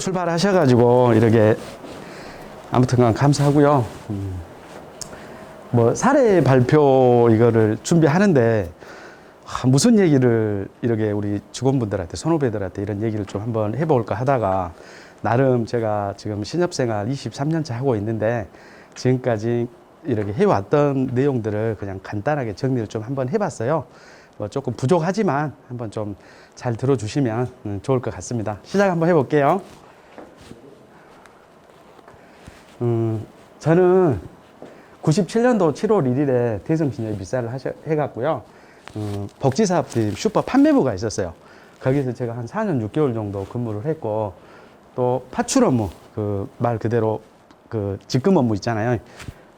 출발하셔가지고 이렇게 아무튼간 감사하고요. 뭐 사례 발표 이거를 준비하는데 무슨 얘기를 이렇게 우리 직원분들한테 선후배들한테 이런 얘기를 좀 한번 해볼까 하다가 나름 제가 지금 신협생활 23년 차 하고 있는데 지금까지 이렇게 해왔던 내용들을 그냥 간단하게 정리를 좀 한번 해봤어요. 뭐 조금 부족하지만 한번 좀 잘 들어주시면 좋을 것 같습니다. 시작 한번 해볼게요. 저는 97년도 7월 1일에 대성신협 입사를 해갔고요. 복지사업팀 슈퍼 판매부가 있었어요. 거기서 제가 한 4년 6개월 정도 근무를 했고, 또 파출 업무, 그 말 그대로 그 직금 업무 있잖아요.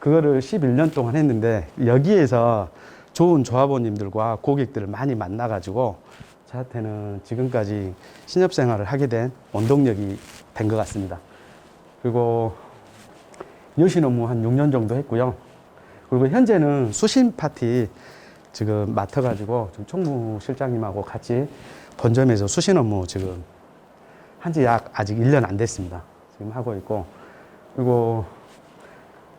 그거를 11년 동안 했는데, 여기에서 좋은 조합원님들과 고객들을 많이 만나가지고, 저한테는 지금까지 신협 생활을 하게 된 원동력이 된 것 같습니다. 그리고 여신 업무 한 6년 정도 했고요. 그리고 현재는 수신 파티 지금 맡아가지고 지금 총무실장님하고 같이 본점에서 수신 업무 지금 한지 아직 1년 안 됐습니다. 지금 하고 있고, 그리고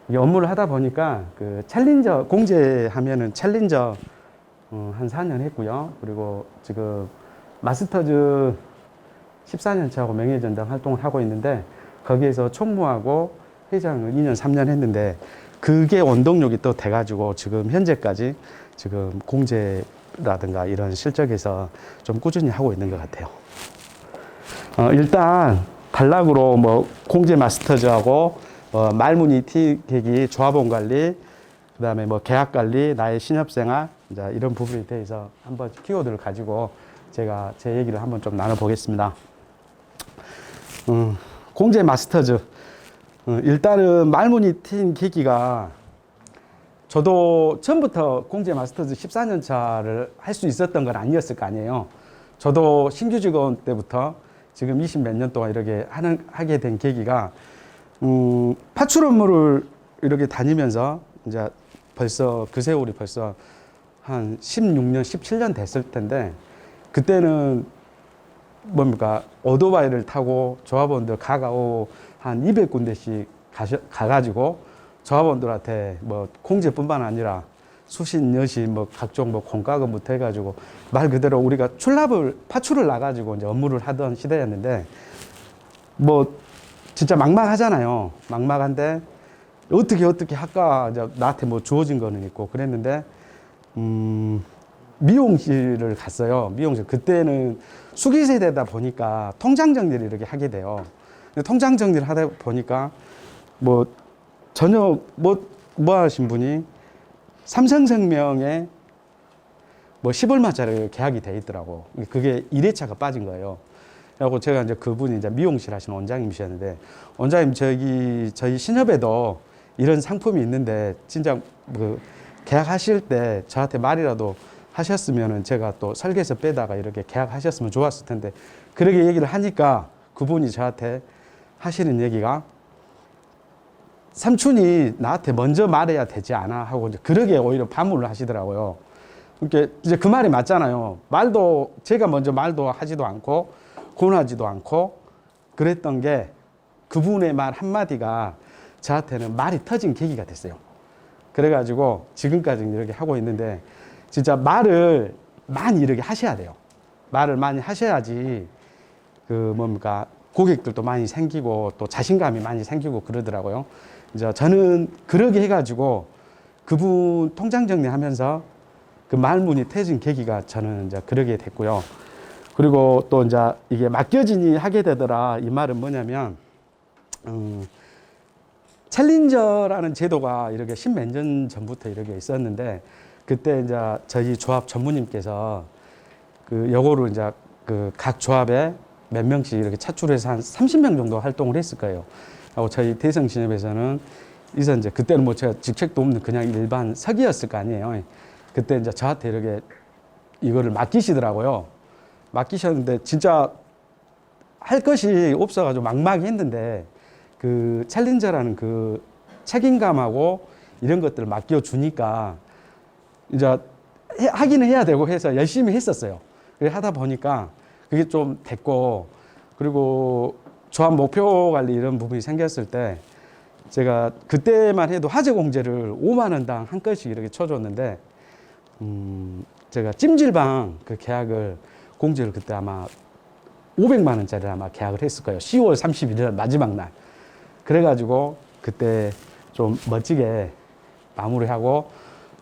이 업무를 하다 보니까 그 챌린저 공제하면은 챌린저 한 4년 했고요. 그리고 지금 마스터즈 14년 차하고 명예전당 활동을 하고 있는데 거기에서 총무하고 회장을 2년 3년 했는데 그게 원동력이 또 돼가지고 지금 현재까지 지금 공제라든가 이런 실적에서 좀 꾸준히 하고 있는 것 같아요. 일단 단락으로 뭐 공제 마스터즈하고 말문이 티객이 조합원 관리, 그 다음에 뭐 계약 관리, 나의 신협생활, 이제 이런 부분에 대해서 한번 키워드를 가지고 제가 제 얘기를 한번 좀 나눠보겠습니다. 공제 마스터즈. 일단은 말문이 튄 계기가 저도 처음부터 공제 마스터즈 14년 차를 할 수 있었던 건 아니었을 거 아니에요. 저도 신규 직원 때부터 지금 20 몇 년 동안 이렇게 하게 된 계기가, 파출 업무를 이렇게 다니면서 이제 벌써 그 세월이 벌써 한 16년, 17년 됐을 텐데, 그때는 뭡니까, 오토바이를 타고 조합원들 가가오 한 200군데씩 가가지고 조합원들한테 뭐 공제뿐만 아니라 수신, 여신, 뭐 각종 뭐 공과금부터 해가지고 말 그대로 우리가 파출을 나가지고 이제 업무를 하던 시대였는데, 뭐 진짜 막막하잖아요. 막막한데 어떻게 할까, 이제 나한테 뭐 주어진 거는 있고 그랬는데, 미용실을 갔어요. 미용실. 그때는 수기 세대다 보니까 통장 정리를 이렇게 하게 돼요. 통장 정리를 하다 보니까 뭐 전혀 뭐 하신 분이 삼성생명에 뭐 10얼마짜리 계약이 돼 있더라고. 그게 1회차가 빠진 거예요. 그래고 제가 이제 그분이 이제 미용실 하시는 원장님이셨는데, 원장님 저희 신협에도 이런 상품이 있는데 진짜 그 계약하실 때 저한테 말이라도 하셨으면은 제가 또 설계에서 빼다가 이렇게 계약하셨으면 좋았을 텐데, 그렇게 얘기를 하니까 그분이 저한테 하시는 얘기가, 삼촌이 나한테 먼저 말해야 되지 않아 하고 이제 그러게 오히려 반문을 하시더라고요. 그러니까 이제 그 말이 맞잖아요. 제가 먼저 말도 하지도 않고 권하지도 않고 그랬던 게, 그분의 말 한마디가 저한테는 말이 터진 계기가 됐어요. 그래가지고 지금까지 이렇게 하고 있는데, 진짜 말을 많이 이렇게 하셔야 돼요. 말을 많이 하셔야지 그 뭡니까, 고객들도 많이 생기고 또 자신감이 많이 생기고 그러더라고요. 이제 저는 그러게 해가지고 그분 통장 정리하면서 그 말문이 터진 계기가 저는 이제 그러게 됐고요. 그리고 또 이제 이게 맡겨지니 하게 되더라. 이 말은 뭐냐면, 챌린저라는 제도가 이렇게 10몇 년 전부터 이렇게 있었는데, 그때 이제 저희 조합 전무님께서 그 요거를 이제 그 각 조합에 몇 명씩 이렇게 차출해서 한 30명 정도 활동을 했을 거예요. 하고 저희 대성신협에서는 이제 그때는 뭐 제가 직책도 없는 그냥 일반 서기였을 거 아니에요. 그때 이제 저한테 이렇게 이거를 맡기시더라고요. 맡기셨는데 진짜 할 것이 없어가지고 막막했는데, 그 챌린저라는 그 책임감하고 이런 것들을 맡겨주니까 이제 하기는 해야 되고 해서 열심히 했었어요. 그래 하다 보니까 그게 좀 됐고, 그리고 조합 목표 관리 이런 부분이 생겼을 때 제가 그때만 해도 화재 공제를 5만 원당 한 건씩 이렇게 쳐줬는데 제가 찜질방 그 계약을 공제를 그때 아마 500만 원짜리 아마 계약을 했을 거예요. 10월 31일 날 마지막 날. 그래가지고 그때 좀 멋지게 마무리하고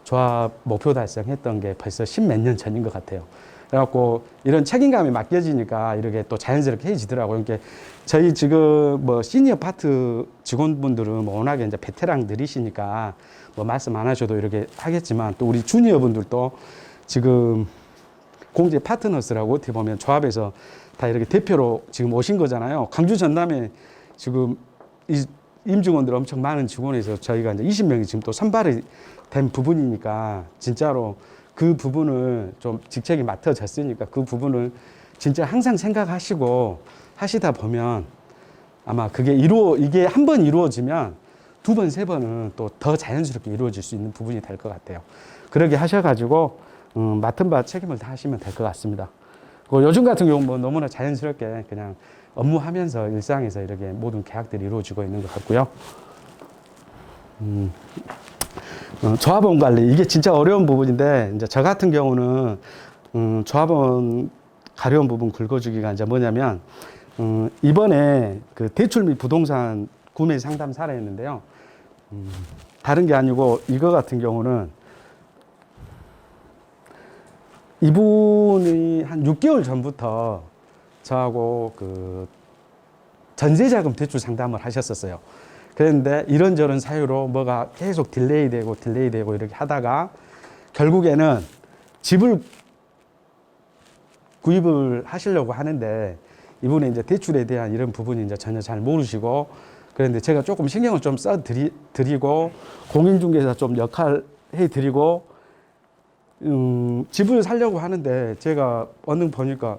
조합 목표 달성했던 게 벌써 10몇 년 전인 것 같아요. 그래갖고 이런 책임감이 맡겨지니까 이렇게 또 자연스럽게 해지더라고요. 그러니까 저희 지금 뭐 시니어 파트 직원분들은 뭐 워낙에 이제 베테랑들이시니까 뭐 말씀 안 하셔도 이렇게 하겠지만 또 우리 주니어 분들도 지금 공제 파트너스라고 어떻게 보면 조합에서 다 이렇게 대표로 지금 오신 거잖아요. 강주 전남에 지금 이 임직원들 엄청 많은 직원에서 저희가 이제 20명이 지금 또 선발이 된 부분이니까 진짜로 그 부분을 좀 직책이 맡아졌으니까 그 부분을 진짜 항상 생각하시고 하시다 보면 아마 그게 이게 한 번 이루어지면 두 번, 세 번은 또 더 자연스럽게 이루어질 수 있는 부분이 될 것 같아요. 그러게 하셔가지고 맡은 바 책임을 다 하시면 될 것 같습니다. 요즘 같은 경우는 뭐 너무나 자연스럽게 그냥 업무하면서 일상에서 이렇게 모든 계약들이 이루어지고 있는 것 같고요. 조합원 관리 이게 진짜 어려운 부분인데 이제 저 같은 경우는 조합원 가려운 부분 긁어주기가 이제 뭐냐면 이번에 그 대출 및 부동산 구매 상담 사례였는데요. 다른 게 아니고 이거 같은 경우는 이분이 한 6개월 전부터 저하고 그 전세자금 대출 상담을 하셨었어요. 그런데 이런저런 사유로 뭐가 계속 딜레이 되고 이렇게 하다가 결국에는 집을 구입을 하시려고 하는데 이분이 이제 대출에 대한 이런 부분이 이제 전혀 잘 모르시고 그런데 제가 조금 신경을 좀 써드리고 공인중개사 좀 역할 해드리고 집을 사려고 하는데 제가 어느 보니까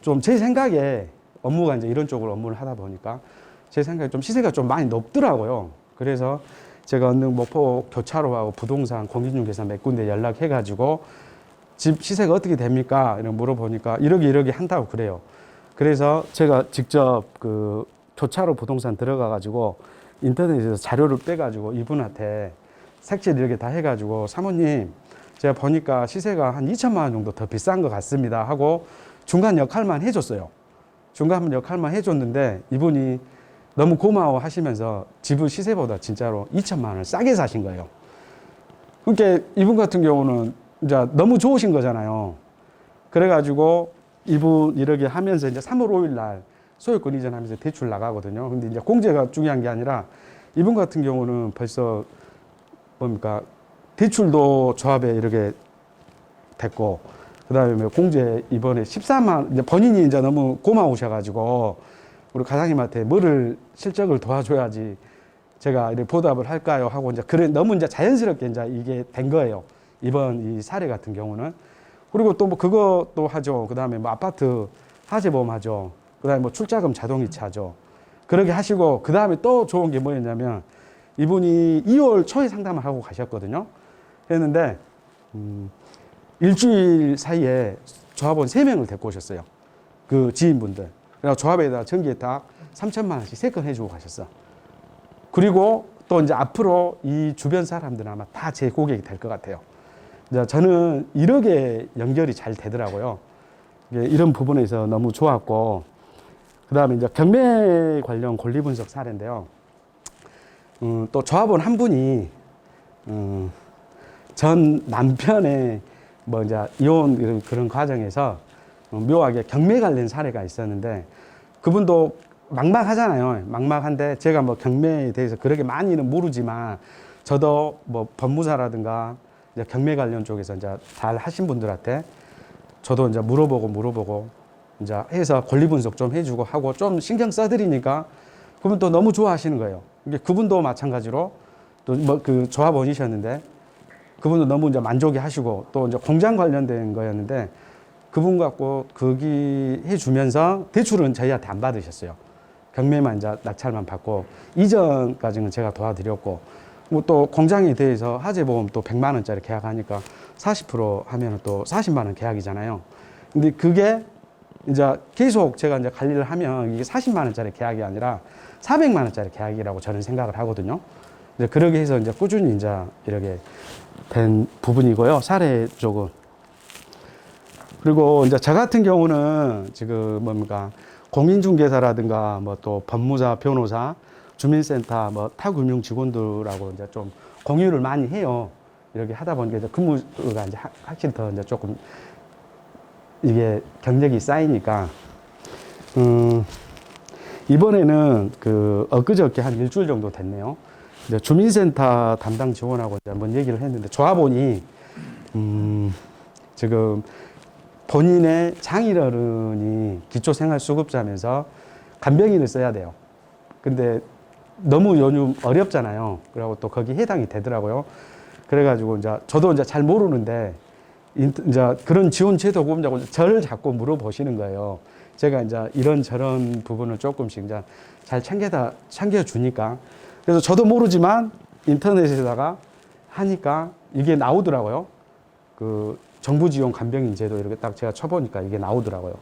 좀 제 생각에 업무가 이제 이런 쪽으로 업무를 하다 보니까 제 생각에 좀 시세가 좀 많이 높더라고요. 그래서 제가 어느 목포 교차로하고 부동산 공인중개사 몇 군데 연락해가지고 집 시세가 어떻게 됩니까? 이런 물어보니까 이러기 한다고 그래요. 그래서 제가 직접 그 교차로 부동산 들어가가지고 인터넷에서 자료를 빼가지고 이분한테 색칠 이렇게 다 해가지고 사모님 제가 보니까 시세가 한 2천만 원 정도 더 비싼 것 같습니다 하고 중간 역할만 해줬어요. 중간 역할만 해줬는데 이분이 너무 고마워 하시면서 집을 시세보다 진짜로 2천만 원을 싸게 사신 거예요. 그러니까 이분 같은 경우는 이제 너무 좋으신 거잖아요. 그래가지고 이분 이렇게 하면서 이제 3월 5일 날 소유권 이전하면서 대출 나가거든요. 근데 이제 공제가 중요한 게 아니라 이분 같은 경우는 벌써 뭡니까 대출도 조합에 이렇게 됐고 그다음에 공제 이번에 14만 이제 본인이 이제 너무 고마우셔가지고 우리 과장님한테 뭐를 실적을 도와줘야지 제가 이렇게 보답을 할까요 하고 이제 그래 너무 이제 자연스럽게 이제 이게 된 거예요. 이번 이 사례 같은 경우는 그리고 또 뭐 그것도 하죠. 그다음에 뭐 아파트 화재보험 하죠. 그다음에 뭐 출자금 자동이체 하죠. 그렇게 하시고 그다음에 또 좋은 게 뭐였냐면 이분이 2월 초에 상담을 하고 가셨거든요. 했는데 일주일 사이에 조합원 3명을 데리고 오셨어요. 그 지인분들. 그래서 조합에다 전기에다 3천만 원씩 3건 해주고 가셨어. 그리고 또 이제 앞으로 이 주변 사람들은 아마 다 제 고객이 될 것 같아요. 이제 저는 이렇게 연결이 잘 되더라고요. 이런 부분에서 너무 좋았고, 그 다음에 이제 경매 관련 권리 분석 사례인데요. 또 조합원 한 분이, 전 남편의 뭐 이제 이혼 이런 그런 과정에서 묘하게 경매 관련 사례가 있었는데 그분도 막막하잖아요. 막막한데 제가 뭐 경매에 대해서 그렇게 많이는 모르지만 저도 뭐 법무사라든가 이제 경매 관련 쪽에서 이제 잘 하신 분들한테 저도 이제 물어보고 이제 해서 권리 분석 좀 해주고 하고 좀 신경 써드리니까 그분 또 너무 좋아하시는 거예요. 그분도 마찬가지로 또 뭐 그 조합원이셨는데 그분도 너무 이제 만족해 하시고 또 이제 공장 관련된 거였는데 그분 갖고 거기 해주면서 대출은 저희한테 안 받으셨어요. 경매만 이제 낙찰만 받고 이전까지는 제가 도와드렸고 뭐 또 공장에 대해서 화재보험 또 100만 원짜리 계약하니까 40% 하면 또 40만 원 계약이잖아요. 근데 그게 이제 계속 제가 이제 관리를 하면 이게 40만 원짜리 계약이 아니라 400만 원짜리 계약이라고 저는 생각을 하거든요. 이제 그러게 해서 이제 꾸준히 이제 이렇게 된 부분이고요. 사례 쪽은. 그리고 이제 저 같은 경우는 지금 뭡니까 공인중개사라든가 뭐 또 법무사, 변호사, 주민센터, 뭐 타금융 직원들하고 이제 좀 공유를 많이 해요. 이렇게 하다 보니까 이제 근무가 이제 확실히 더 이제 조금 이게 경력이 쌓이니까, 이번에는 그 엊그저께 한 일주일 정도 됐네요. 이제 주민센터 담당 직원하고 이제 한번 얘기를 했는데, 조합원이, 지금 본인의 장인어른이 기초생활수급자면서 간병인을 써야 돼요. 근데 너무 요즘 어렵잖아요. 그리고 또 거기 해당이 되더라고요. 그래가지고 이제 저도 이제 잘 모르는데, 이제 그런 지원 제도가 없냐고 저를 자꾸 물어보시는 거예요. 제가 이제 이런저런 부분을 조금씩 이제 잘 챙겨주니까. 그래서 저도 모르지만 인터넷에다가 하니까 이게 나오더라고요. 그 정부 지원 간병인 제도 이렇게 딱 제가 쳐보니까 이게 나오더라고요.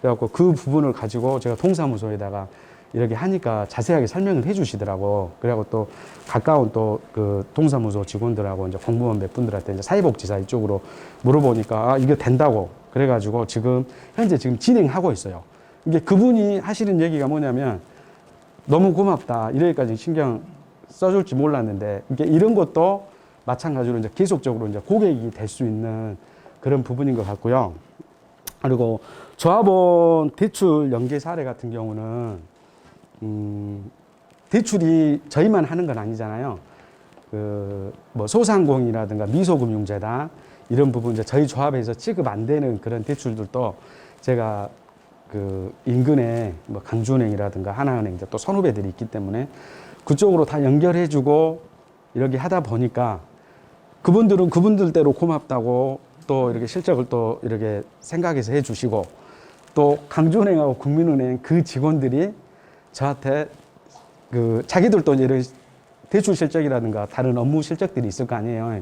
그래갖고 그 부분을 가지고 제가 동사무소에다가 이렇게 하니까 자세하게 설명을 해 주시더라고. 그래갖고 또 가까운 또 그 동사무소 직원들하고 이제 공무원 몇 분들한테 이제 사회복지사 이쪽으로 물어보니까 아, 이게 된다고. 그래가지고 현재 진행하고 있어요. 이게 그분이 하시는 얘기가 뭐냐면 너무 고맙다. 이래까지 신경 써줄지 몰랐는데 이게 이런 것도 마찬가지로 이제 계속적으로 이제 고객이 될 수 있는 그런 부분인 것 같고요. 그리고 조합원 대출 연계 사례 같은 경우는 대출이 저희만 하는 건 아니잖아요. 그 뭐 소상공인이라든가 미소금융재단 이런 부분 이제 저희 조합에서 취급 안 되는 그런 대출들도 제가 그 인근에 뭐 강주은행이라든가 하나은행 이제 또 선후배들이 있기 때문에 그쪽으로 다 연결해주고 이렇게 하다 보니까 그분들은 그분들대로 고맙다고 또 이렇게 실적을 또 이렇게 생각해서 해주시고 또 강주은행하고 국민은행 그 직원들이 저한테 그 자기들도 이런 대출 실적이라든가 다른 업무 실적들이 있을 거 아니에요.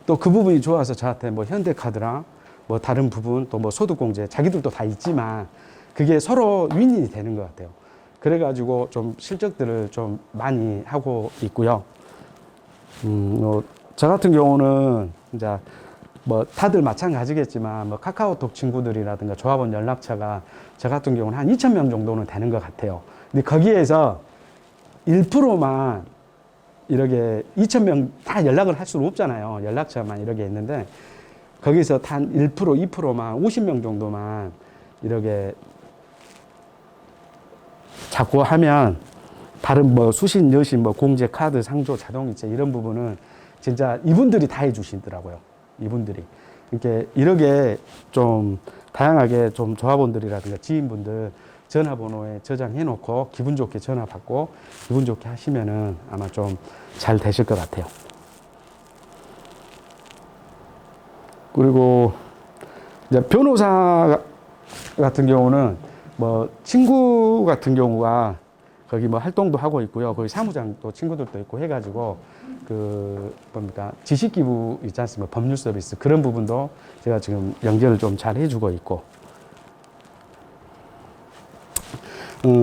또 그 부분이 좋아서 저한테 뭐 현대카드랑 뭐 다른 부분 또 뭐 소득공제 자기들도 다 있지만 그게 서로 윈윈이 되는 것 같아요. 그래가지고 좀 실적들을 좀 많이 하고 있고요. 저 같은 경우는 이제 뭐 다들 마찬가지겠지만 뭐 카카오톡 친구들이라든가 조합원 연락처가 저 같은 경우는 한 2,000명 정도는 되는 것 같아요. 근데 거기에서 1%만 이렇게 2,000명 다 연락을 할 수는 없잖아요. 연락처만 이렇게 있는데 거기서 단 1%, 2%만 50명 정도만 이렇게 자꾸 하면 다른 뭐 수신, 여신, 뭐 공제, 카드, 상조, 자동이체 이런 부분은 진짜 이분들이 다 해주시더라고요. 이분들이. 이렇게 좀 다양하게 좀 조합원들이라든가 지인분들 전화번호에 저장해 놓고 기분 좋게 전화 받고 기분 좋게 하시면은 아마 좀 잘 되실 것 같아요. 그리고 이제 변호사 같은 경우는 뭐 친구 같은 경우가 거기 뭐 활동도 하고 있고요. 거기 사무장도 친구들도 있고 해가지고 그 뭡니까 지식기부 있지 않습니까? 법률 서비스 그런 부분도 제가 지금 연결을 좀 잘 해주고 있고.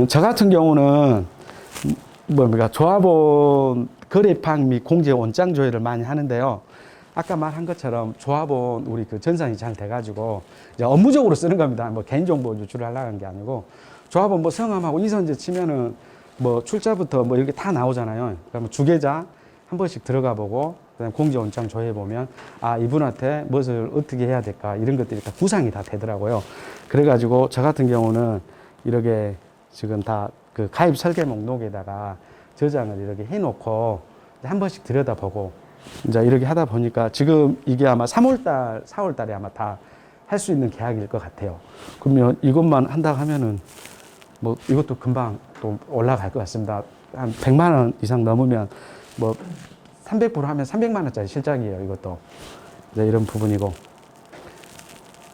저 같은 경우는 뭡니까 조합원 거래팡 및 공제 원장 조회를 많이 하는데요. 아까 말한 것처럼 조합원 우리 그 전산이 잘 돼가지고 이제 업무적으로 쓰는 겁니다. 뭐 개인정보 유출을 하려고 하는 게 아니고 조합원 뭐 성함하고 이선제 치면은 뭐 출자부터 뭐 이렇게 다 나오잖아요. 그러면 주계자 한 번씩 들어가 보고 그다음에 공제 원장 조회 보면 아 이분한테 무엇을 어떻게 해야 될까 이런 것들이 다 구상이 다 되더라고요. 그래가지고 저 같은 경우는 이렇게 지금 다 그 가입 설계 목록에다가 저장을 이렇게 해놓고 한 번씩 들여다보고 이제 이렇게 하다 보니까 지금 이게 아마 3월달, 4월달에 아마 다 할 수 있는 계약일 것 같아요. 그러면 이것만 한다고 하면은 뭐 이것도 금방 또 올라갈 것 같습니다. 한 100만 원 이상 넘으면 뭐 300% 하면 300만 원짜리 실장이에요. 이것도 이제 이런 부분이고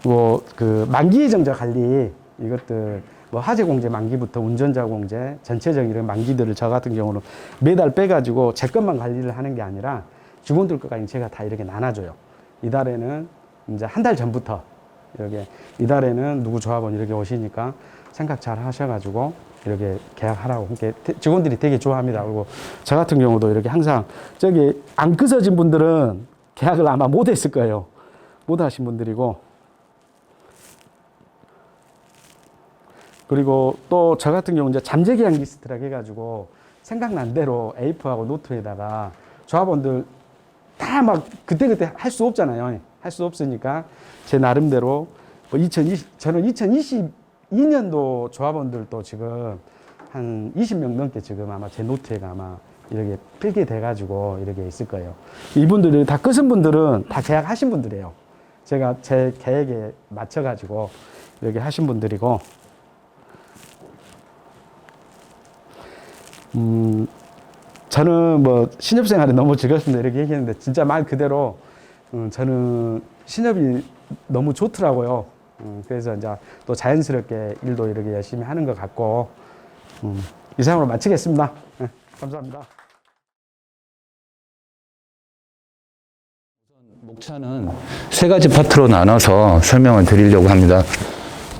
뭐 그 만기 예정자 관리 이것들 뭐 화재 공제 만기부터 운전자 공제 전체적인 이런 만기들을 저 같은 경우는 매달 빼가지고 제 것만 관리를 하는 게 아니라 직원들 것까지 제가 다 이렇게 나눠줘요. 이달에는 이제 한 달 전부터 이렇게 이달에는 누구 조합원 이렇게 오시니까 생각 잘 하셔가지고 이렇게 계약하라고 이렇게 직원들이 되게 좋아합니다. 그리고 저 같은 경우도 이렇게 항상 저기 안 끄서진 분들은 계약을 아마 못 했을 거예요. 못 하신 분들이고, 그리고 또 저 같은 경우 이제 잠재 계약 리스트라고 해가지고 생각난 대로 A4하고 노트에다가 조합원들 다 막 그때그때 할 수 없잖아요. 할 수 없으니까 제 나름대로 뭐 저는 2022년도 조합원들도 지금 한 20명 넘게 지금 아마 제 노트에가 아마 이렇게 필기돼가지고 이렇게 있을 거예요. 이분들이 다 끄신 분들은 다 계약하신 분들이에요. 제가 제 계획에 맞춰가지고 이렇게 하신 분들이고, 저는 뭐 신협생활이 너무 즐겁습니다 이렇게 얘기했는데 진짜 말 그대로 저는 신협이 너무 좋더라고요. 그래서 이제 또 자연스럽게 일도 이렇게 열심히 하는 것 같고, 이상으로 마치겠습니다. 네, 감사합니다. 목차는 세 가지 파트로 나눠서 설명을 드리려고 합니다.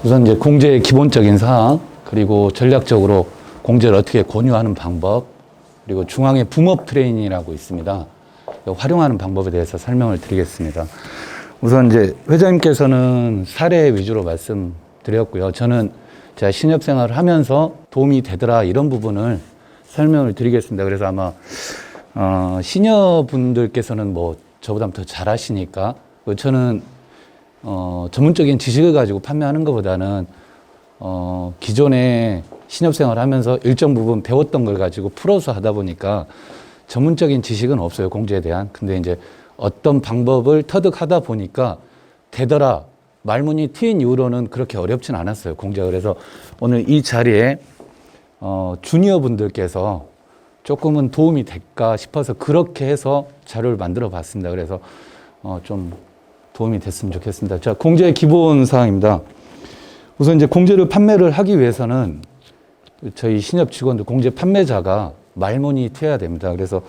우선 이제 공제의 기본적인 사항, 그리고 전략적으로 공제를 어떻게 권유하는 방법, 그리고 중앙에 붐업 트레이닝이라고 있습니다. 활용하는 방법에 대해서 설명을 드리겠습니다. 우선 이제 회장님께서는 사례 위주로 말씀드렸고요. 저는 제가 신협 생활을 하면서 도움이 되더라 이런 부분을 설명을 드리겠습니다. 그래서 아마 시니어분들께서는 뭐 저보다 더 잘하시니까, 저는 전문적인 지식을 가지고 판매하는 것보다는 기존에 신협 생활을 하면서 일정 부분 배웠던 걸 가지고 풀어서 하다 보니까 전문적인 지식은 없어요, 공제에 대한. 근데 이제 어떤 방법을 터득하다 보니까 되더라. 말문이 트인 이후로는 그렇게 어렵진 않았어요, 공제가. 그래서 오늘 이 자리에 주니어 분들께서 조금은 도움이 될까 싶어서 그렇게 해서 자료를 만들어 봤습니다. 그래서 좀 도움이 됐으면 좋겠습니다. 자, 공제의 기본 사항입니다. 우선 이제 공제를 판매를 하기 위해서는 저희 신협 직원들, 공제 판매자가 말문이 트여야 됩니다. 그래서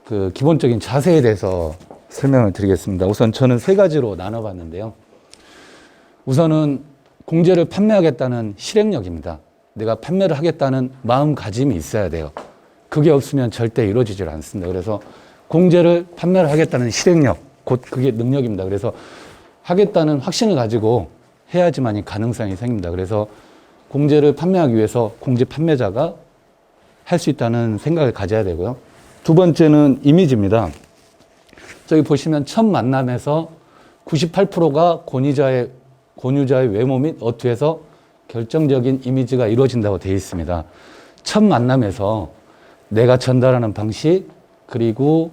그 기본적인 자세에 대해서 설명을 드리겠습니다. 우선 저는 세 가지로 나눠봤는데요. 우선은 공제를 판매하겠다는 실행력입니다. 내가 판매를 하겠다는 마음가짐이 있어야 돼요. 그게 없으면 절대 이루어지질 않습니다. 그래서 공제를 판매를 하겠다는 실행력, 곧 그게 능력입니다. 그래서 하겠다는 확신을 가지고 해야지만이 가능성이 생깁니다. 그래서 공제를 판매하기 위해서 공제 판매자가 할 수 있다는 생각을 가져야 되고요. 두 번째는 이미지입니다. 저기 보시면 첫 만남에서 98%가 권유자의 외모 및 어투에서 결정적인 이미지가 이루어진다고 되어 있습니다. 첫 만남에서 내가 전달하는 방식, 그리고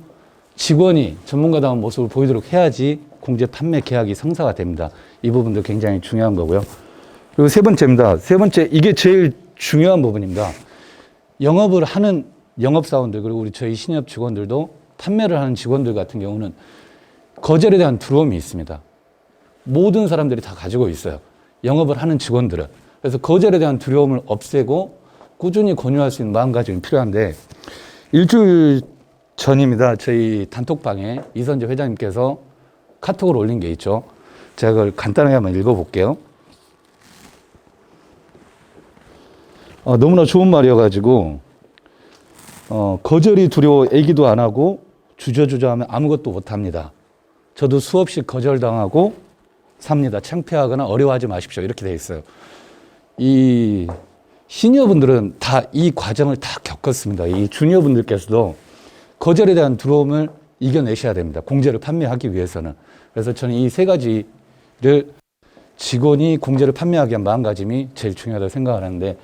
직원이 전문가다운 모습을 보이도록 해야지 공제 판매 계약이 성사가 됩니다. 이 부분도 굉장히 중요한 거고요. 그리고 세 번째입니다. 세 번째, 이게 제일 중요한 부분입니다. 영업을 하는 영업사원들, 그리고 우리 저희 신협 직원들도 판매를 하는 직원들 같은 경우는 거절에 대한 두려움이 있습니다. 모든 사람들이 다 가지고 있어요, 영업을 하는 직원들은. 그래서 거절에 대한 두려움을 없애고 꾸준히 권유할 수 있는 마음가짐이 필요한데, 일주일 전입니다. 저희 단톡방에 이선재 회장님께서 카톡을 올린 게 있죠. 제가 그걸 간단하게 한번 읽어볼게요. 너무나 좋은 말이어가지고, 거절이 두려워 얘기도 안 하고 주저주저하면 아무것도 못합니다. 저도 수없이 거절당하고 삽니다. 창피하거나 어려워하지 마십시오. 이렇게 돼 있어요. 이 시니어분들은 다 이 과정을 다 겪었습니다. 이 주니어분들께서도 거절에 대한 두려움을 이겨내셔야 됩니다, 공제를 판매하기 위해서는. 그래서 저는 이 세 가지를 직원이 공제를 판매하기 위한 마음가짐이 제일 중요하다고 생각을 하는데,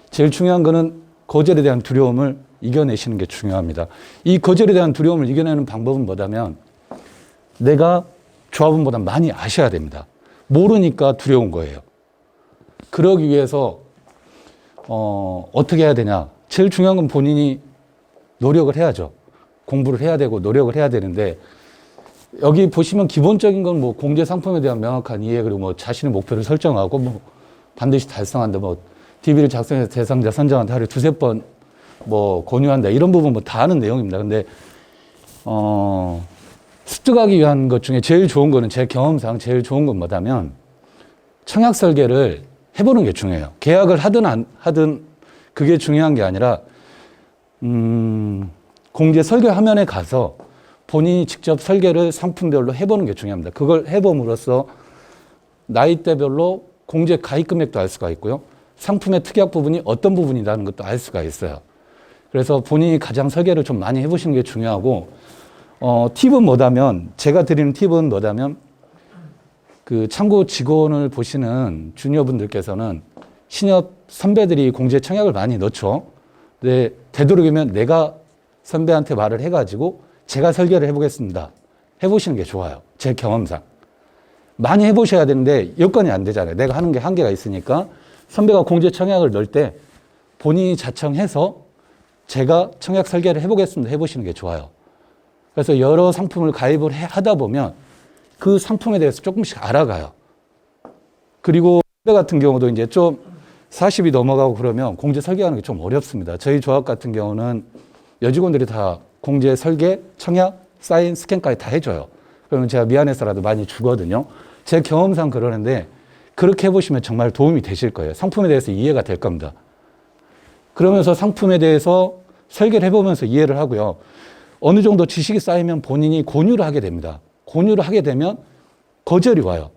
제일 중요한 거는 거절에 대한 두려움을 이겨내시는 게 중요합니다. 이 거절에 대한 두려움을 이겨내는 방법은 뭐냐면, 내가 조합원보다 많이 아셔야 됩니다. 모르니까 두려운 거예요. 그러기 위해서 어떻게 해야 되냐. 제일 중요한 건 본인이 노력을 해야죠. 공부를 해야 되고 노력을 해야 되는데, 여기 보시면 기본적인 건 뭐 공제 상품에 대한 명확한 이해, 그리고 뭐 자신의 목표를 설정하고 뭐 반드시 달성한다, 뭐 DB를 작성해서 대상자 선정한다, 하루에 두세 번 뭐 권유한다, 이런 부분 뭐 다 아는 내용입니다. 근데 습득하기 위한 것 중에 제일 좋은 거는, 제 경험상 제일 좋은 건 뭐냐면, 청약 설계를 해보는 게 중요해요. 계약을 하든 안 하든 그게 중요한 게 아니라 공제 설계 화면에 가서 본인이 직접 설계를 상품별로 해보는 게 중요합니다. 그걸 해봄으로써 나이대별로 공제 가입 금액도 알 수가 있고요. 상품의 특약 부분이 어떤 부분이라는 것도 알 수가 있어요. 그래서 본인이 가장 설계를 좀 많이 해보시는 게 중요하고, 팁은 뭐다면, 제가 드리는 팁은 뭐다면, 그 창구 직원을 보시는 주니어분들께서는 신협 선배들이 공제 청약을 많이 넣죠. 근데 되도록이면 내가 선배한테 말을 해가지고 제가 설계를 해보겠습니다. 해보시는 게 좋아요. 제 경험상. 많이 해보셔야 되는데 여건이 안 되잖아요. 내가 하는 게 한계가 있으니까 선배가 공제 청약을 넣을 때 본인이 자청해서 제가 청약 설계를 해보겠습니다. 해보시는 게 좋아요. 그래서 여러 상품을 가입을 하다 보면 그 상품에 대해서 조금씩 알아가요. 그리고 선배 같은 경우도 이제 좀 40이 넘어가고 그러면 공제 설계하는 게 좀 어렵습니다. 저희 조합 같은 경우는 여직원들이 다 공제 설계, 청약, 사인, 스캔까지 다 해줘요. 그러면 제가 미안해서라도 많이 주거든요. 제 경험상 그러는데 그렇게 해보시면 정말 도움이 되실 거예요. 상품에 대해서 이해가 될 겁니다. 그러면서 상품에 대해서 설계를 해보면서 이해를 하고요. 어느 정도 지식이 쌓이면 본인이 권유를 하게 됩니다. 권유를 하게 되면 거절이 와요.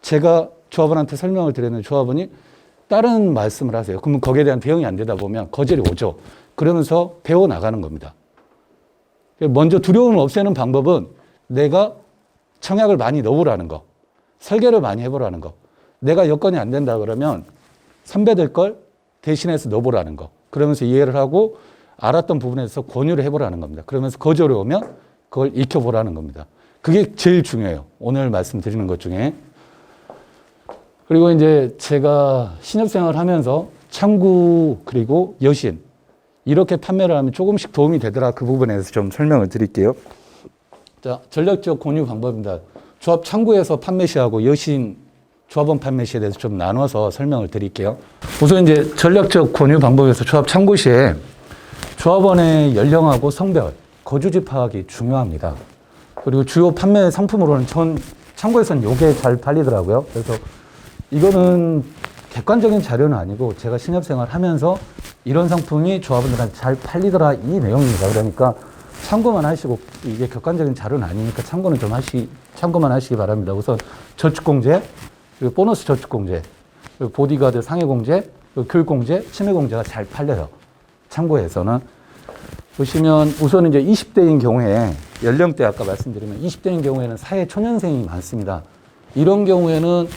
제가 조합원한테 설명을 드렸는데 조합원이 다른 말씀을 하세요. 그러면 거기에 대한 대응이 안 되다 보면 거절이 오죠. 그러면서 배워나가는 겁니다. 먼저 두려움을 없애는 방법은 내가 청약을 많이 넣으라는 거, 설계를 많이 해보라는 거, 내가 여건이 안 된다 그러면 선배들 걸 대신해서 넣어보라는 거, 그러면서 이해를 하고 알았던 부분에서 권유를 해보라는 겁니다. 그러면서 거절이 오면 그걸 익혀보라는 겁니다. 그게 제일 중요해요. 오늘 말씀드리는 것 중에. 그리고 이제 제가 신협생활을 하면서 창구 그리고 여신 이렇게 판매를 하면 조금씩 도움이 되더라. 그 부분에 대해서 좀 설명을 드릴게요. 자, 전략적 권유 방법입니다. 조합 창구에서 판매 시하고 여신 조합원 판매 시에 대해서 좀 나눠서 설명을 드릴게요. 우선 이제 전략적 권유 방법에서 조합 창구 시에 조합원의 연령하고 성별, 거주지 파악이 중요합니다. 그리고 주요 판매 상품으로는 전 창구에서는 이게 잘 팔리더라고요. 그래서 이거는 객관적인 자료는 아니고 제가 신협생활 하면서 이런 상품이 조합원들한테 잘 팔리더라 이 내용입니다. 그러니까 참고만 하시고 이게 객관적인 자료는 아니니까 참고만 하시기 바랍니다. 우선 저축공제, 그리고 보너스 저축공제, 그리고 보디가드 상해공제, 그리고 교육공제, 치매공제가 잘 팔려요. 참고에서는 보시면 우선 이제 20대인 경우에 연령대 아까 말씀드리면 20대인 경우에는 사회 초년생이 많습니다. 이런 경우에는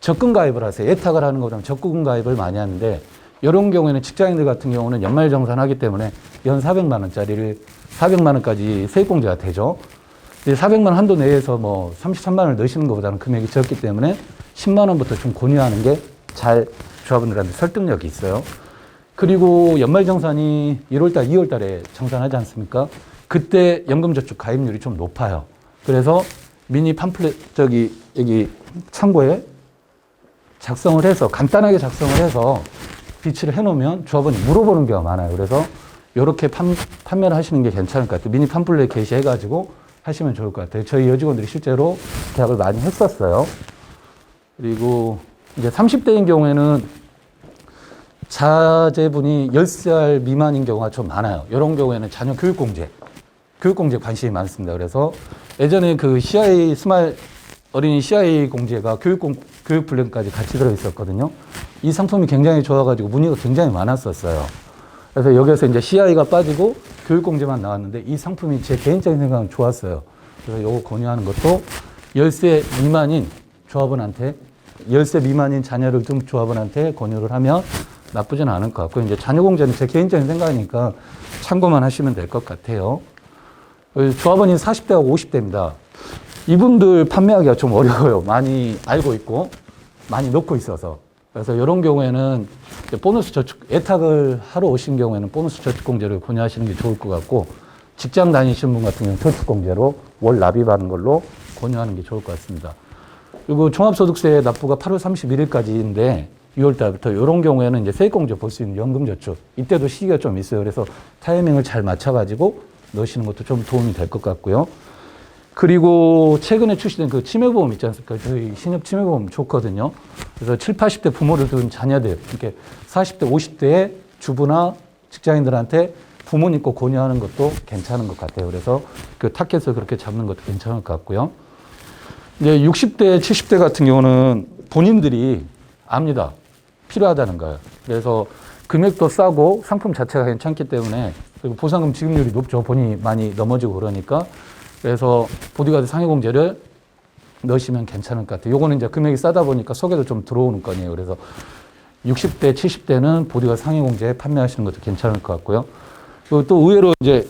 적금 가입을 하세요. 예탁을 하는 것보다는 적금 가입을 많이 하는데 이런 경우에는 직장인들 같은 경우는 연말정산하기 때문에 연 400만 원짜리를 400만 원까지 세입공제가 되죠. 400만 원 한도 내에서 뭐 33만 원을 넣으시는 것보다는 금액이 적기 때문에 10만 원부터 좀 권유하는 게 잘 조합원들한테 설득력이 있어요. 그리고 연말정산이 1월달, 2월달에 정산하지 않습니까? 그때 연금저축 가입률이 좀 높아요. 그래서 미니 팜플렛 여기 창고에 작성을 해서 간단하게 작성을 해서 비치를 해놓으면 조합원이 물어보는 경우가 많아요. 그래서 이렇게 판매를 하시는 게 괜찮을 것 같아요. 미니 팜플렛 게시해가지고 하시면 좋을 것 같아요. 저희 여직원들이 실제로 계약을 많이 했었어요. 그리고 이제 30대인 경우에는 자제분이 10살 미만인 경우가 좀 많아요. 이런 경우에는 자녀 교육공제 관심이 많습니다. 그래서 예전에 그 CI 스마일 어린이 CI 공제가 교육 플랜까지 같이 들어 있었거든요. 이 상품이 굉장히 좋아가지고 문의가 굉장히 많았었어요. 그래서 여기서 이제 CI가 빠지고 교육 공제만 나왔는데 이 상품이 제 개인적인 생각은 좋았어요. 그래서 요거 권유하는 것도 10세 미만인 조합원한테 10세 미만인 자녀를 둔 조합원한테 권유를 하면 나쁘지는 않을 것 같고 이제 자녀 공제는 제 개인적인 생각이니까 참고만 하시면 될 것 같아요. 조합원이 40대하고 50대입니다. 이분들 판매하기가 좀 어려워요. 많이 알고 있고 많이 넣고 있어서. 그래서 이런 경우에는 보너스 저축, 예탁을 하러 오신 경우에는 보너스 저축공제를 권유하시는 게 좋을 것 같고 직장 다니시는 분 같은 경우는 저축공제로 월 납입하는 걸로 권유하는 게 좋을 것 같습니다. 그리고 종합소득세 납부가 8월 31일까지인데 6월 달부터 이런 경우에는 이제 세액공제 볼 수 있는 연금저축 이때도 시기가 좀 있어요. 그래서 타이밍을 잘 맞춰가지고 넣으시는 것도 좀 도움이 될 것 같고요. 그리고 최근에 출시된 그 치매보험 있지 않습니까? 저희 신협 치매보험 좋거든요. 그래서 7, 80대 부모를 둔 자녀들, 이렇게 40대, 50대의 주부나 직장인들한테 부모님 거 권유하는 것도 괜찮은 것 같아요. 그래서 그 타겟을 그렇게 잡는 것도 괜찮을 것 같고요. 이제 60대, 70대 같은 경우는 본인들이 압니다. 필요하다는 거예요. 그래서 금액도 싸고 상품 자체가 괜찮기 때문에, 그리고 보상금 지급률이 높죠. 본인이 많이 넘어지고 그러니까. 그래서 보디가드 상해공제를 넣으시면 괜찮을 것 같아요. 요거는 이제 금액이 싸다 보니까 속에도 좀 들어오는 건이에요. 그래서 60대, 70대는 보디가드 상해공제 판매하시는 것도 괜찮을 것 같고요. 그리고 또 의외로 이제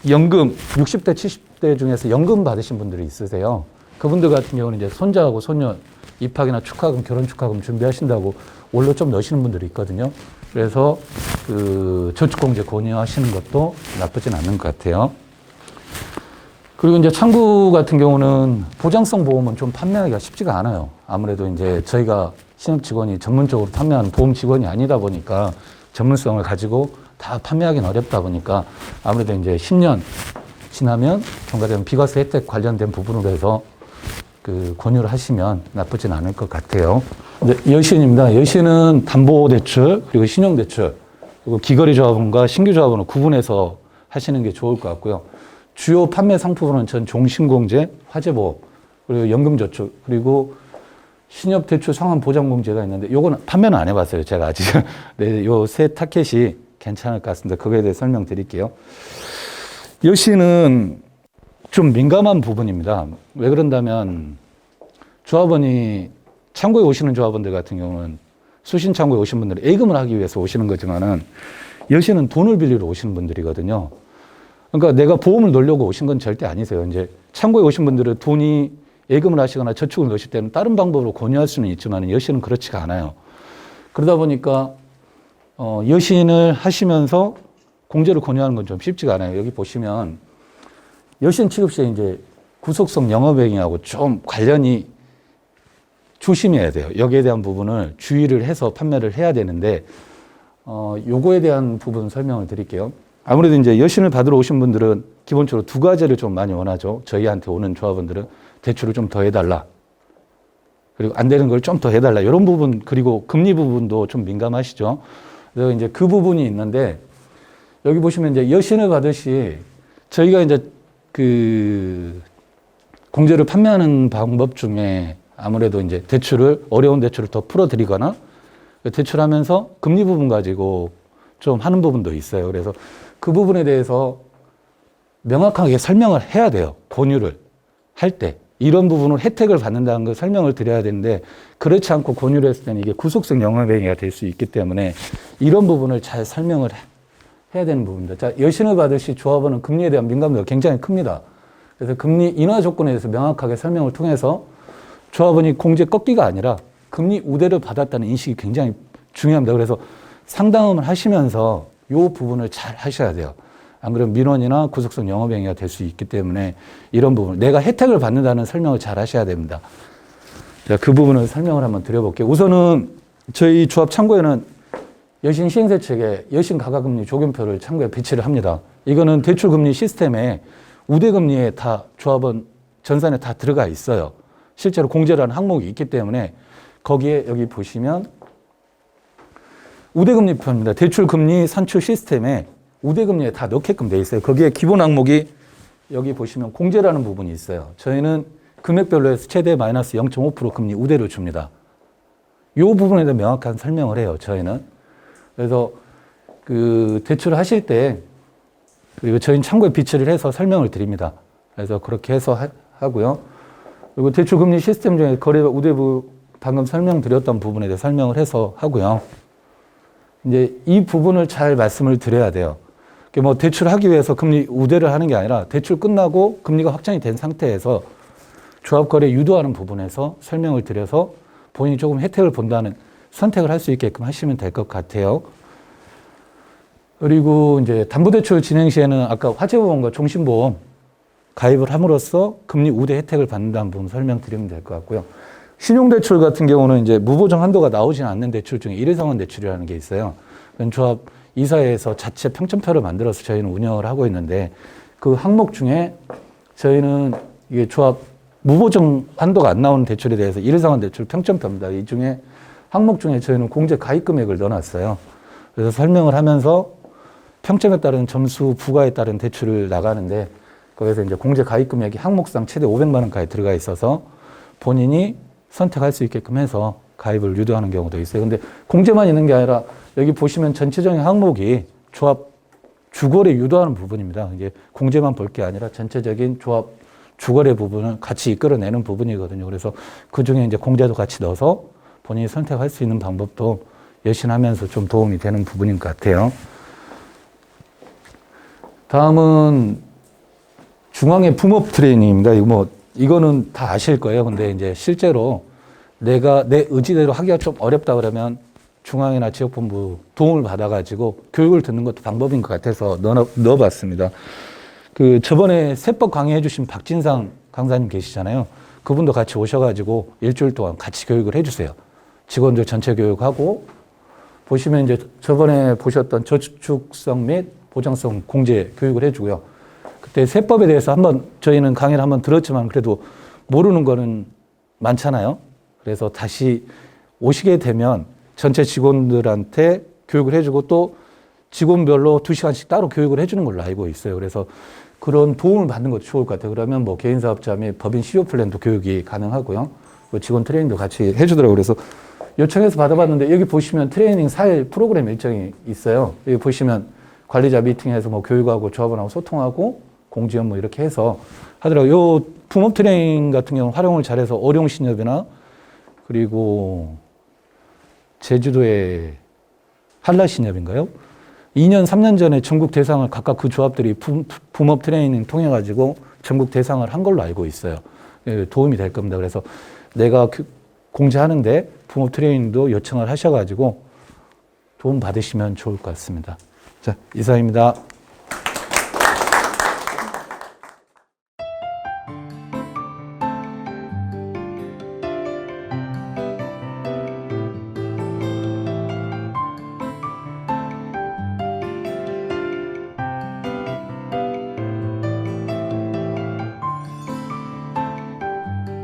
연금, 60대, 70대 중에서 연금 받으신 분들이 있으세요. 그분들 같은 경우는 이제 손자하고 손녀 입학이나 축하금, 결혼 축하금 준비하신다고 올로 좀 넣으시는 분들이 있거든요. 그래서 그 저축공제 권유하시는 것도 나쁘진 않는 것 같아요. 그리고 이제 창구 같은 경우는 보장성 보험은 좀 판매하기가 쉽지가 않아요. 아무래도 이제 저희가 신협 직원이 전문적으로 판매하는 보험 직원이 아니다 보니까 전문성을 가지고 다 판매하기는 어렵다 보니까 아무래도 이제 10년 지나면 경과되는 비과세 혜택 관련된 부분으로 해서 그 권유를 하시면 나쁘진 않을 것 같아요. 이제 여신입니다. 여신은 담보대출, 그리고 신용대출, 그리고 기거래조합원과 신규조합원을 구분해서 하시는 게 좋을 것 같고요. 주요 판매 상품으로는 전 종신공제, 화재보험, 그리고 연금저축, 그리고 신협대출 상환보장공제가 있는데 요거는 판매는 안 해봤어요. 제가 아직. 네, 요 세 타켓이 괜찮을 것 같습니다. 그거에 대해 설명드릴게요. 여신은 좀 민감한 부분입니다. 왜 그런다면 조합원이 창고에 오시는 조합원들 같은 경우는 수신 창고에 오신 분들은 예금을 하기 위해서 오시는 거지만은 여신은 돈을 빌리러 오시는 분들이거든요. 그러니까 내가 보험을 넣으려고 오신 건 절대 아니세요. 이제 창고에 오신 분들은 돈이 예금을 하시거나 저축을 넣으실 때는 다른 방법으로 권유할 수는 있지만 여신은 그렇지가 않아요. 그러다 보니까 여신을 하시면서 공제를 권유하는 건 좀 쉽지가 않아요. 여기 보시면 여신 취급 시에 이제 구속성 영업행위하고 좀 관련이 조심해야 돼요. 여기에 대한 부분을 주의를 해서 판매를 해야 되는데 요거에 대한 부분 설명을 드릴게요. 아무래도 이제 여신을 받으러 오신 분들은 기본적으로 두 가지를 좀 많이 원하죠. 저희한테 오는 조합원들은 대출을 좀 더 해달라. 그리고 안 되는 걸 좀 더 해달라. 이런 부분, 그리고 금리 부분도 좀 민감하시죠. 그래서 이제 그 부분이 있는데 여기 보시면 이제 여신을 받으시 저희가 이제 그 공제를 판매하는 방법 중에 아무래도 이제 대출을, 어려운 대출을 더 풀어드리거나 대출하면서 금리 부분 가지고 좀 하는 부분도 있어요. 그래서 그 부분에 대해서 명확하게 설명을 해야 돼요. 권유를 할 때. 이런 부분을 혜택을 받는다는 걸 설명을 드려야 되는데 그렇지 않고 권유를 했을 때는 이게 구속성 영업행위가 될 수 있기 때문에 이런 부분을 잘 설명을 해야 되는 부분입니다. 자, 여신을 받으시 조합원은 금리에 대한 민감도가 굉장히 큽니다. 그래서 금리 인하 조건에 대해서 명확하게 설명을 통해서 조합원이 공제 꺾기가 아니라 금리 우대를 받았다는 인식이 굉장히 중요합니다. 그래서 상담을 하시면서 이 부분을 잘 하셔야 돼요. 안 그러면 민원이나 구속성 영업행위가 될 수 있기 때문에 이런 부분, 내가 혜택을 받는다는 설명을 잘 하셔야 됩니다. 제가 그 부분을 설명을 한번 드려볼게요. 우선은 저희 조합 창고에는 여신 시행세 측에 여신 가가금리 조견표를 창고에 배치를 합니다. 이거는 대출금리 시스템에 우대금리에 다 조합원 전산에 다 들어가 있어요. 실제로 공제라는 항목이 있기 때문에 거기에 여기 보시면 우대금리표입니다. 대출금리 산출 시스템에 우대금리에 다 넣게끔 돼 있어요. 거기에 기본 항목이 여기 보시면 공제라는 부분이 있어요. 저희는 금액별로 해서 최대 마이너스 0.5% 금리 우대를 줍니다. 이 부분에 대한 명확한 설명을 해요. 저희는. 그래서 그 대출을 하실 때 그리고 저희는 창고에 비치를 해서 설명을 드립니다. 그래서 그렇게 해서 하고요. 그리고 대출금리 시스템 중에 거래 우대부 방금 설명드렸던 부분에 대해 설명을 해서 하고요. 이제 이 부분을 잘 말씀을 드려야 돼요. 뭐 대출하기 위해서 금리 우대를 하는 게 아니라 대출 끝나고 금리가 확정이 된 상태에서 조합거래 유도하는 부분에서 설명을 드려서 본인이 조금 혜택을 본다는 선택을 할 수 있게끔 하시면 될 것 같아요. 그리고 이제 담보대출 진행 시에는 아까 화재보험과 종신보험 가입을 함으로써 금리 우대 혜택을 받는다는 부분 설명드리면 될 것 같고요. 신용대출 같은 경우는 이제 무보정 한도가 나오지 않는 대출 중에 일회성원 대출이라는 게 있어요. 조합 이사회에서 자체 평점표를 만들어서 저희는 운영을 하고 있는데 그 항목 중에 저희는 이게 조합 무보정 한도가 안 나오는 대출에 대해서 일상한 대출 평점표입니다. 이 중에 항목 중에 저희는 공제 가입 금액을 넣어놨어요. 그래서 설명을 하면서 평점에 따른 점수 부과에 따른 대출을 나가는데 거기서 이제 공제 가입 금액이 항목상 최대 500만 원까지 들어가 있어서 본인이 선택할 수 있게끔 해서 가입을 유도하는 경우도 있어요. 근데 공제만 있는 게 아니라 여기 보시면 전체적인 항목이 조합 주거래 유도하는 부분입니다. 이제 공제만 볼 게 아니라 전체적인 조합 주거래 부분을 같이 이끌어내는 부분이거든요. 그래서 그 중에 이제 공제도 같이 넣어서 본인이 선택할 수 있는 방법도 여신하면서 좀 도움이 되는 부분인 것 같아요. 다음은 중앙의 붐업 트레이닝입니다. 이거는 다 아실 거예요. 근데 이제 실제로 내가 내 의지대로 하기가 좀 어렵다 그러면 중앙이나 지역본부 도움을 받아가지고 교육을 듣는 것도 방법인 것 같아서 넣어봤습니다. 저번에 세법 강의해주신 박진상 강사님 계시잖아요. 그분도 같이 오셔가지고 일주일 동안 같이 교육을 해주세요. 직원들 전체 교육하고 보시면 이제 저번에 보셨던 저축성 및 보장성 공제 교육을 해주고요. 그때 세법에 대해서 저희는 강의를 한번 들었지만 그래도 모르는 거는 많잖아요. 그래서 다시 오시게 되면 전체 직원들한테 교육을 해주고 또 직원별로 2시간씩 따로 교육을 해주는 걸로 알고 있어요. 그래서 그런 도움을 받는 것도 좋을 것 같아요. 그러면 개인사업자 및 법인 시효 플랜도 교육이 가능하고요. 직원 트레이닝도 같이 해주더라고요. 그래서 요청해서 받아봤는데 여기 보시면 트레이닝 4일 프로그램 일정이 있어요. 여기 보시면 관리자 미팅에서 교육하고 조합원하고 소통하고 공지 업무 이렇게 해서 하더라고요. 요 붐업 트레이닝 같은 경우는 활용을 잘해서 어룡신협이나 그리고 제주도의 한라신협인가요? 2년, 3년 전에 전국 대상을 각각 그 조합들이 붐업 트레이닝 통해 가지고 전국 대상을 한 걸로 알고 있어요. 도움이 될 겁니다. 그래서 내가 공지하는데 붐업 트레이닝도 요청을 하셔가지고 도움 받으시면 좋을 것 같습니다. 자, 이상입니다.